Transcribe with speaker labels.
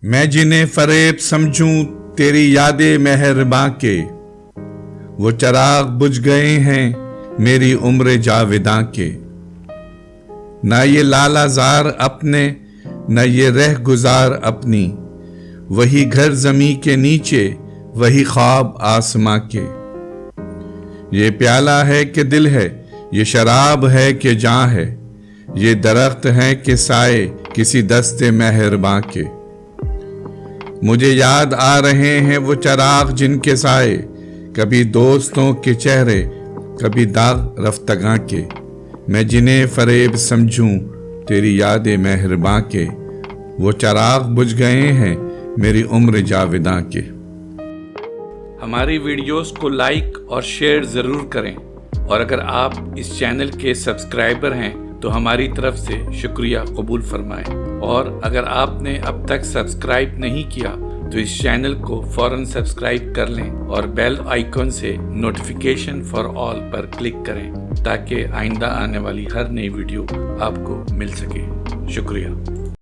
Speaker 1: میں جنہیں فریب سمجھوں تیری یاد مہرباں کے، وہ چراغ بجھ گئے ہیں میری عمر جاوداں کے۔ نہ یہ لالہ زار اپنے، نہ یہ رہ گزار اپنی، وہی گھر زمیں کے نیچے، وہی خواب آسماں کے۔ یہ پیالہ ہے کہ دل ہے، یہ شراب ہے کہ جاں ہے، یہ درخت ہے کہ سائے کسی دست مہرباں کے۔ مجھے یاد آ رہے ہیں وہ چراغ جن کے سائے، کبھی دوستوں کے چہرے، کبھی داغ رفتگاں کے۔ میں جنہیں فریب سمجھوں تیری یاد مہرباں کے، وہ چراغ بجھ گئے ہیں میری عمر جاوداں کے۔
Speaker 2: ہماری ویڈیوز کو لائک اور شیئر ضرور کریں، اور اگر آپ اس چینل کے سبسکرائبر ہیں تو ہماری طرف سے شکریہ قبول فرمائیں، اور اگر آپ نے اب تک سبسکرائب نہیں کیا تو اس چینل کو فوراً سبسکرائب کر لیں اور بیل آئیکن سے notification for all per click کریں تاکہ آئندہ آنے والی ہر نئی ویڈیو آپ کو مل سکے۔ شکریہ۔